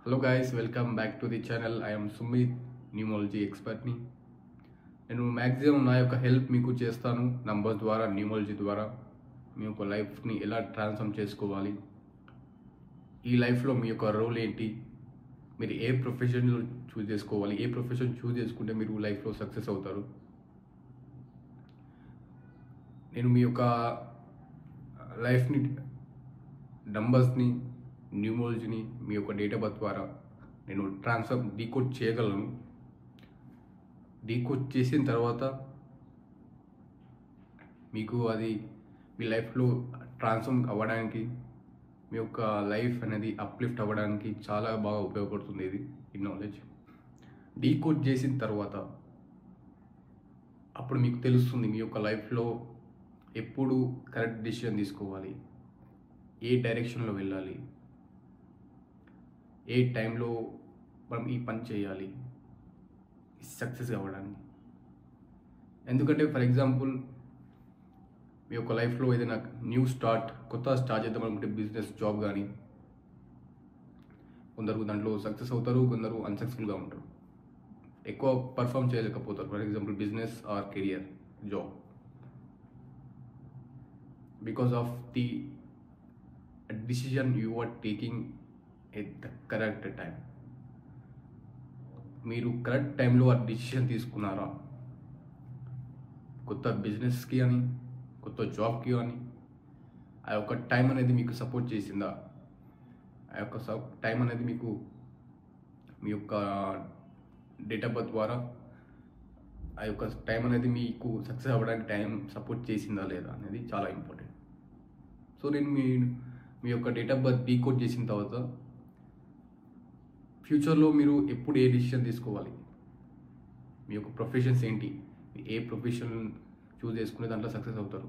Hello guys, welcome back to the channel. I am Sumit, numerology ఎక్స్పర్ట్ని. నేను maximum నా యొక్క హెల్ప్ మీకు చేస్తాను. నంబర్స్ ద్వారా, న్యూమరాలజీ ద్వారా మీ యొక్క లైఫ్ని ఎలా ట్రాన్స్ఫార్మ్ చేసుకోవాలి, ఈ లైఫ్లో మీ యొక్క రోల్ ఏంటి, మీరు ఏ ప్రొఫెషన్ చూస్ చేసుకోవాలి, ఏ ప్రొఫెషన్ చూస్ చేసుకుంటే మీరు లైఫ్లో సక్సెస్ అవుతారు. నేను మీ యొక్క లైఫ్ని, నంబర్స్ని, న్యూమరాలజీని మీ యొక్క డేట్ ఆఫ్ బర్త్ ద్వారా నేను డీకోడ్ చేయగలను. డీకోడ్ చేసిన తర్వాత మీకు అది మీ లైఫ్లో ట్రాన్స్ఫార్మ్ అవ్వడానికి, మీ యొక్క లైఫ్ అనేది అప్లిఫ్ట్ అవ్వడానికి చాలా బాగా ఉపయోగపడుతుంది ఈ నాలెడ్జ్. డీకోడ్ చేసిన తర్వాత అప్పుడు మీకు తెలుస్తుంది మీ యొక్క లైఫ్లో ఎప్పుడు కరెక్ట్ డెసిషన్ తీసుకోవాలి, ఏ డైరెక్షన్లో వెళ్ళాలి, ఏ టైంలో మనం ఈ పని చేయాలి సక్సెస్ అవ్వడానికి. ఎందుకంటే ఫర్ ఎగ్జాంపుల్ మీ యొక్క లైఫ్లో ఏదైనా కొత్త స్టార్ట్ చేద్దాం అనుకుంటే బిజినెస్, జాబ్ కానీ, కొందరు దాంట్లో సక్సెస్ అవుతారు, కొందరు అన్సక్సెస్ఫుల్గా ఉంటారు, ఎక్కువ పర్ఫామ్ చేయలేకపోతారు. For example business or career, job, because of the decision you are taking at the correct time. మీరు కరెక్ట్ టైంలో ఆ డిసిషన్ తీసుకున్నారా? కొత్త బిజినెస్కి అని, కొత్త జాబ్కి అని ఆ యొక్క టైం అనేది మీకు సపోర్ట్ చేసిందా? ఆ యొక్క టైం అనేది మీకు మీ యొక్క డేట్ ఆఫ్ బర్త్ ద్వారా ఆ యొక్క టైం అనేది మీకు సక్సెస్ అవ్వడానికి టైం సపోర్ట్ చేసిందా లేదా అనేది చాలా ఇంపార్టెంట్. సో నేను మీ యొక్క డేట్ ఆఫ్ బర్త్ డీకోడ్ చేసిన తర్వాత ఫ్యూచర్లో మీరు ఎప్పుడు ఏ డిసిషన్ తీసుకోవాలి, మీ యొక్క ప్రొఫెషన్స్ ఏంటి, ఏ ప్రొఫెషన్ చూస్ చేసుకునే దాంట్లో సక్సెస్ అవుతారు,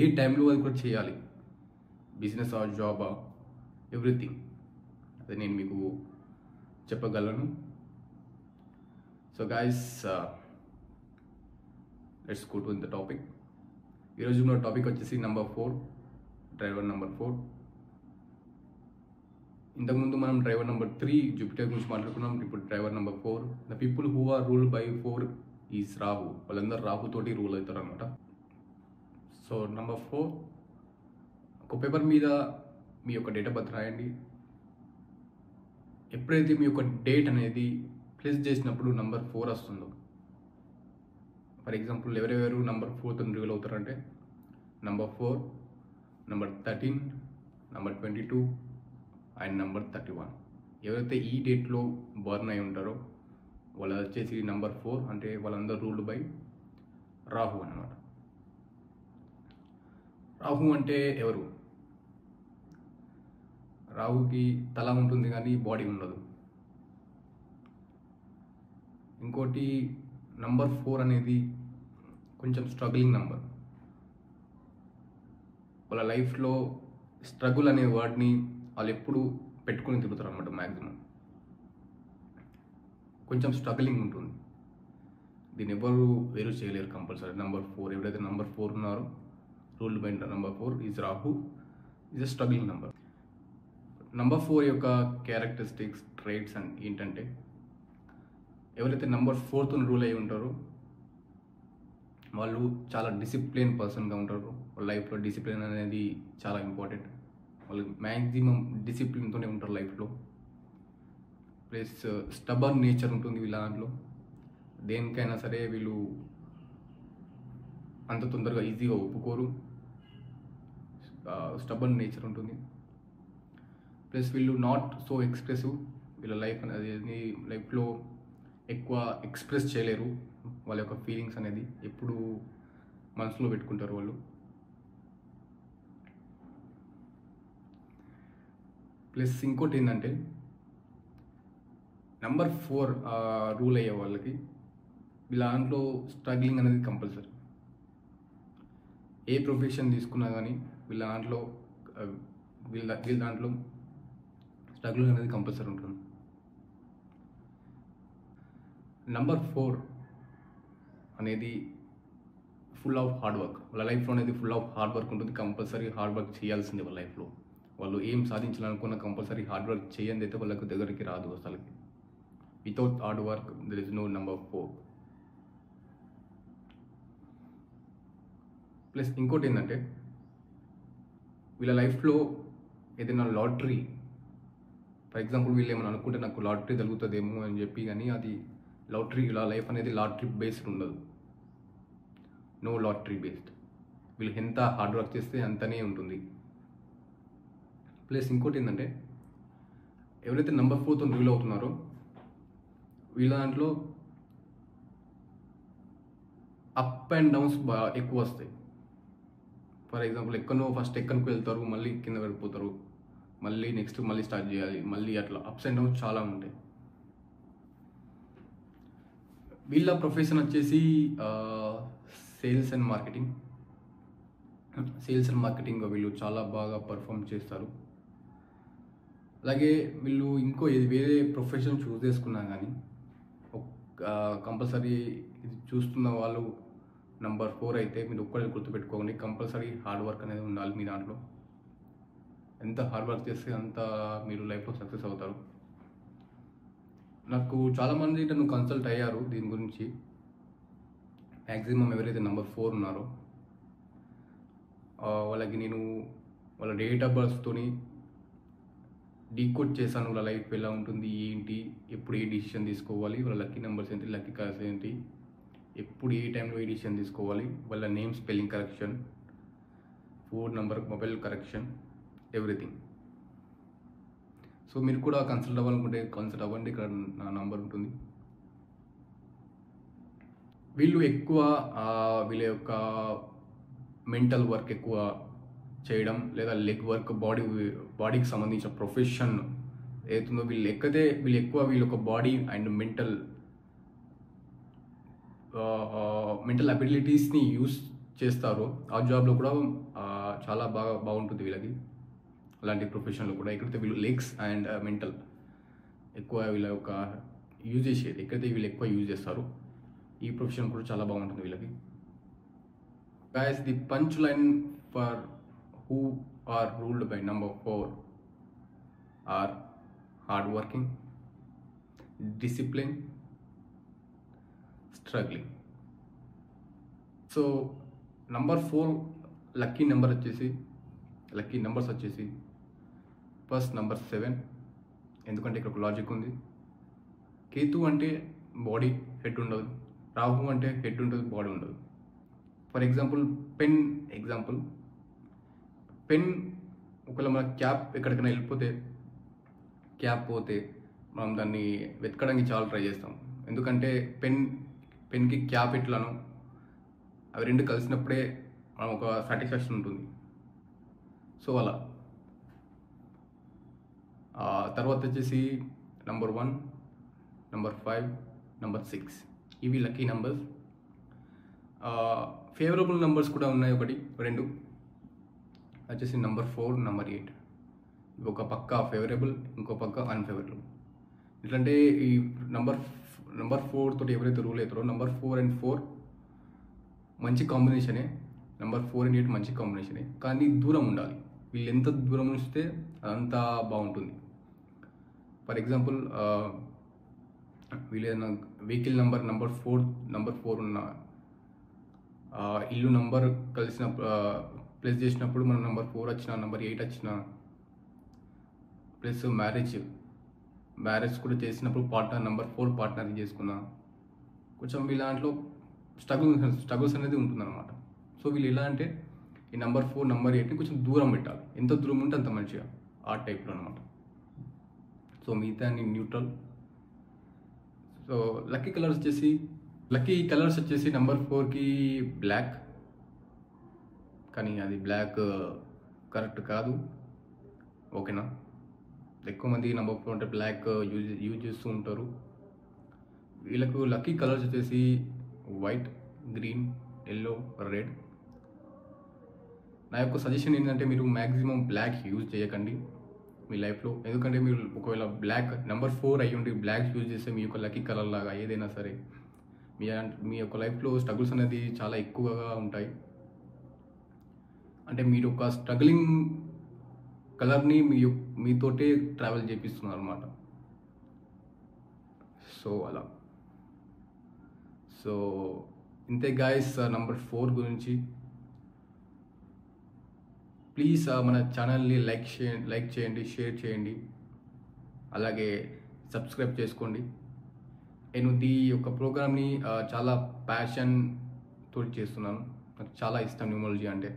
ఏ టైంలో అది కూడా చేయాలి, బిజినెస్ ఆ జాబా, ఎవ్రీథింగ్ అది నేను మీకు చెప్పగలను. So guys, let's go to the topic. ఈరోజు నా టాపిక్ వచ్చేసి నెంబర్ 4, డ్రైవర్ నెంబర్ 4. ఇంతకుముందు మనం డ్రైవర్ నెంబర్ 3 జూపిటర్ గురించి మాట్లాడుకున్నాం. ఇప్పుడు driver number 4. The people who are ruled by 4 is Rahu. వాళ్ళందరూ రాహుతోటి రూల్ అవుతారు అనమాట. సో నెంబర్ 4, ఒక పేపర్ మీద మీ యొక్క డేట్ ఆఫ్ బర్త్ రాయండి. ఎప్పుడైతే మీ యొక్క డేట్ అనేది ప్లేస్ చేసినప్పుడు నెంబర్ 4 వస్తుందో, ఫర్ ఎగ్జాంపుల్ ఎవరెవరు నెంబర్ 4తో రూల్ అవుతారంటే number 4, number 13, number 22 and number 31. ఎవరైతే ఈ డేట్లో బర్న్ అయి ఉంటారో వాళ్ళు వచ్చేసి నెంబర్ 4, అంటే వాళ్ళందరూ రూల్డ్ బై రాహు అన్నమాట. రాహు అంటే ఎవరు? రాహుకి తల ఉంటుంది కానీ బాడీ ఉండదు. ఇంకోటి, నంబర్ 4 అనేది కొంచెం స్ట్రగ్లింగ్ నెంబర్. వాళ్ళ లైఫ్లో స్ట్రగుల్ అనే వర్డ్ని వాళ్ళు ఎప్పుడు పెట్టుకుని తిరుగుతారు అనమాట. మ్యాక్సిమం కొంచెం స్ట్రగ్లింగ్ ఉంటుంది. దీన్ని ఎవరు వేరు చేయలేరు కంపల్సరీ. నెంబర్ 4, ఎవరైతే నెంబర్ 4 ఉన్నారో ruled by number 4 is Rahu, is a struggling number. Number 4 యొక్క క్యారెక్టరిస్టిక్స్, ట్రైట్స్ అండ్ ఏంటంటే, ఎవరైతే నెంబర్ 4తో రూల్ అయి ఉంటారో వాళ్ళు చాలా డిసిప్లిన్ పర్సన్గా ఉంటారు. వాళ్ళ లైఫ్లో డిసిప్లిన్ అనేది చాలా ఇంపార్టెంట్. వాళ్ళు మ్యాక్సిమం డిసిప్లిన్తోనే ఉంటారు లైఫ్లో. ప్లస్ స్టబర్న్ నేచర్ ఉంటుంది వీళ్ళ దాంట్లో. దేనికైనా సరే వీళ్ళు అంత తొందరగా ఈజీగా ఒప్పుకోరు. స్టబర్న్ నేచర్ ఉంటుంది. ప్లస్ వీళ్ళు నాట్ సో ఎక్స్ప్రెసివ్. వీళ్ళ లైఫ్ అనేది లైఫ్లో ఎక్కువ ఎక్స్ప్రెస్ చేయలేరు. వాళ్ళ యొక్క ఫీలింగ్స్ అనేది ఎప్పుడు మనసులో పెట్టుకుంటారు వాళ్ళు. ప్లస్ ఇంకోటి ఏంటంటే, నెంబర్ 4 రూల్ అయ్యే వాళ్ళకి వీళ్ళ దాంట్లో స్ట్రగ్లింగ్ అనేది కంపల్సరీ. ఏ ప్రొఫెషన్ తీసుకున్నా కానీ వీళ్ళ దాంట్లో స్ట్రగ్లింగ్ అనేది కంపల్సరీ ఉంటుంది. నెంబర్ 4 అనేది ఫుల్ ఆఫ్ హార్డ్ వర్క్. వాళ్ళ లైఫ్లో అనేది ఫుల్ ఆఫ్ హార్డ్ వర్క్ ఉంటుంది. కంపల్సరీ హార్డ్ వర్క్ చేయాల్సిందే వాళ్ళ లైఫ్లో. వాళ్ళు ఏం సాధించాలనుకున్న కంపల్సరీ హార్డ్ వర్క్ చేయండి అయితే వాళ్ళకు దగ్గరికి రాదు అసలుకి. Without hard work there is no number 4. Plus ఇంకోటి ఏంటంటే వీళ్ళ లైఫ్లో ఏదైనా లాటరీ, ఫర్ ఎగ్జాంపుల్ వీళ్ళు ఏమైనా అనుకుంటే నాకు లాటరీ తగులుతుందేమో అని చెప్పి, కానీ అది లాటరీ, ఇలా లైఫ్ అనేది లాటరీ బేస్డ్ ఉండదు. No lottery based. వీళ్ళు ఎంత హార్డ్ వర్క్ చేస్తే అంతనే ఉంటుంది. ప్లస్ ఇంకోటి ఏంటంటే ఎవరైతే నెంబర్ 4తో రూల్ అవుతున్నారో వీళ్ళ దాంట్లో అప్ అండ్ డౌన్స్ ఎక్కువ వస్తాయి. ఫర్ ఎగ్జాంపుల్ ఫస్ట్ ఎక్కడికి వెళ్తారు, మళ్ళీ కింద పడిపోతారు, మళ్ళీ నెక్స్ట్ మళ్ళీ స్టార్ట్ చేయాలి, మళ్ళీ అట్లా అప్స్ అండ్ డౌన్స్ చాలా ఉంటాయి. వీళ్ళ ప్రొఫెషన్ వచ్చేసి సేల్స్ అండ్ మార్కెటింగ్. వీళ్ళు చాలా బాగా పర్ఫామ్ చేస్తారు. అలాగే వీళ్ళు ఇంకో వేరే ప్రొఫెషన్ చూస్ చేసుకున్నా కానీ కంపల్సరీ ఇది చూస్తున్న వాళ్ళు నెంబర్ 4 అయితే మీరు ఒక్కడే గుర్తుపెట్టుకోండి, కంపల్సరీ హార్డ్ వర్క్ అనేది ఉండాలి మీ దాంట్లో. ఎంత హార్డ్ వర్క్ చేస్తే అంత మీరు లైఫ్లో సక్సెస్ అవుతారు. నాకు చాలామంది నన్ను కన్సల్ట్ అయ్యారు దీని గురించి. మ్యాక్సిమం ఎవరైతే నెంబర్ 4 ఉన్నారో వాళ్ళకి నేను వాళ్ళ డేట్ ఆఫ్ బర్త్తోని డీకోడ్ చేశాను. వాళ్ళ లైఫ్ ఎలా ఉంటుంది, ఏంటి, ఎప్పుడు ఏ డిసిషన్ తీసుకోవాలి, వాళ్ళ లక్కీ నెంబర్స్ ఏంటి, లక్కీ కలర్స్ ఏంటి, ఎప్పుడు ఏ టైంలో ఏ డిసిషన్ తీసుకోవాలి, వాళ్ళ name spelling correction, phone number, mobile correction, everything. So మీరు కూడా కన్సల్ట్ అవ్వాలనుకుంటే కన్సల్ట్ అవ్వండి, ఇక్కడ నా నంబర్ ఉంటుంది. వీళ్ళు ఎక్కువ వీళ్ళ యొక్క మెంటల్ వర్క్ ఎక్కువ చేయడం, లేదా లెగ్ వర్క్, బాడీకి సంబంధించిన ప్రొఫెషన్ ఏతుందో వీళ్ళు ఎక్కువ వీళ్ళ యొక్క బాడీ అండ్ మెంటల్ అబిలిటీస్ని యూస్ చేస్తారో ఆ జాబ్లో కూడా చాలా బాగుంటుంది వీళ్ళకి. అలాంటి ప్రొఫెషన్లో కూడా ఎక్కడైతే వీళ్ళు లెగ్స్ అండ్ మెంటల్ ఎక్కువ వీళ్ళ యొక్క యూజ్ చేసేది, ఎక్కడైతే వీళ్ళు ఎక్కువ యూజ్ చేస్తారో ఈ ప్రొఫెషన్ కూడా చాలా బాగుంటుంది వీళ్ళకి. Guys, the punchline for who are ruled by number 4 are hardworking, discipline, struggling. So number 4 lucky numbers వచ్చేసి ఫస్ట్ నెంబర్ 7. ఎందుకంటే ఇక్కడ ఒక లాజిక్ ఉంది. కేతు అంటే బాడీ, హెడ్ ఉండదు. రాహు అంటే హెడ్ ఉంటుంది, బాడీ ఉండదు. ఫర్ ఎగ్జాంపుల్ పెన్ ఒకవేళ మన క్యాప్ ఎక్కడికైనా వెళ్ళిపోతే, క్యాప్ పోతే మనం దాన్ని వెతకడానికి చాలా ట్రై చేస్తాం. ఎందుకంటే పెన్కి క్యాప్ ఎట్లానో అవి రెండు కలిసినప్పుడే మనం ఒక సాటిస్ఫాక్షన్ ఉంటుంది. సో అలా తర్వాత వచ్చేసి నెంబర్ 1, నెంబర్ 5, నెంబర్ 6 ఇవి లక్కీ నెంబర్స్. ఫేవరబుల్ నెంబర్స్ కూడా ఉన్నాయి, 1, 2 వచ్చేసి నెంబర్ 4, నెంబర్ 8. ఒక పక్క ఫేవరబుల్, ఇంకో పక్క అన్ఫేవరబుల్. ఎట్లంటే ఈ నెంబర్ 4 తోటి ఎవరైతే రూల్ అవుతారో నెంబర్ 4 and 4 మంచి కాంబినేషనే, నెంబర్ 4 and 8 మంచి కాంబినేషనే, కానీ దూరం ఉండాలి. వీళ్ళు ఎంత దూరం ఉంచితే అంత బాగుంటుంది. ఫర్ ఎగ్జాంపుల్ వీళ్ళు ఏదైనా వెహికల్ నెంబర్ 4 ఉన్న ఇల్లు నంబర్ కలిసిన ప్లేస్ చేసినప్పుడు మనం నెంబర్ 4 వచ్చిన, నెంబర్ 8 వచ్చిన, ప్లస్ మ్యారేజ్ కూడా చేసినప్పుడు పార్ట్నర్ నెంబర్ 4 పార్ట్నర్ చేసుకున్నా కొంచెం వీళ్ళ దాంట్లో స్ట్రగుల్స్ అనేది ఉంటుందన్నమాట. సో వీళ్ళు ఎలా అంటే ఈ నెంబర్ 4, నెంబర్ 8ని కొంచెం దూరం పెట్టాలి. ఎంత దూరం ఉంటే అంత మంచిగా, ఆ టైప్లో అనమాట. సో మిగతా న్యూట్రల్. సో లక్కీ కలర్స్ వచ్చేసి నెంబర్ 4కి బ్లాక్, కానీ అది బ్లాక్ కరెక్ట్ కాదు, ఓకేనా. ఎక్కువ మంది నెంబర్ 4 అంటే బ్లాక్ యూజ్ చేస్తూ ఉంటారు. వీళ్ళకు లక్కీ కలర్స్ వచ్చేసి వైట్, గ్రీన్, ఎల్లో, రెడ్. నా యొక్క సజెషన్ ఏంటంటే మీరు మ్యాక్సిమం బ్లాక్ యూజ్ చేయకండి మీ లైఫ్లో. ఎందుకంటే మీరు ఒకవేళ బ్లాక్ నెంబర్ 4 అయ్యి ఉండి బ్లాక్ యూజ్ చేస్తే మీ యొక్క లక్కీ కలర్ లాగా ఏదైనా సరే మీ యొక్క లైఫ్లో స్ట్రగుల్స్ అనేది చాలా ఎక్కువగా ఉంటాయి. అంటే మీరు ఒక స్ట్రగ్లింగ్ కలర్ని మీతోటే ట్రావెల్ చేపిస్తున్నారు అనమాట. సో అలా. సో ఇంతే గాయస్. నంబర్ 4 గురించి ప్లీజ్ మన ఛానల్ని లైక్ చేయండి, షేర్ చేయండి, అలాగే సబ్స్క్రైబ్ చేసుకోండి. నేను ఈ యొక్క ప్రోగ్రామ్ని చాలా ప్యాషన్ తోటి చేస్తున్నాను. నాకు చాలా ఇష్టం న్యూమరాలజీ అంటే.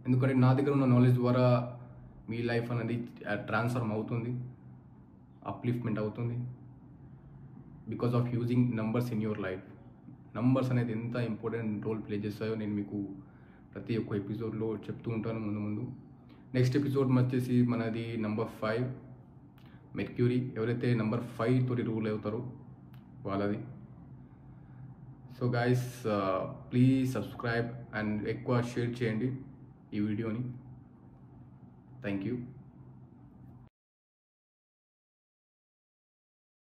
ఎందుకంటే నా దగ్గర ఉన్న నాలెడ్జ్ ద్వారా మీ లైఫ్ అనేది ట్రాన్స్ఫార్మ్ అవుతుంది, అప్లిఫ్ట్మెంట్ అవుతుంది, because of using numbers in your life. Numbers అనేది ఎంత ఇంపార్టెంట్ రోల్ ప్లే చేస్తాయో నేను మీకు ప్రతి ఒక్క ఎపిసోడ్లో చెప్తూ ఉంటాను ముందు. నెక్స్ట్ ఎపిసోడ్ వచ్చేసి మనది నంబర్ 5 మెర్క్యూరీ. ఎవరైతే నంబర్ 5 తోటి రూల్ అవుతారో వాళ్ళది. So guys, please subscribe and ఎక్కువ షేర్ చేయండి ఈ వీడియోని. Thank you.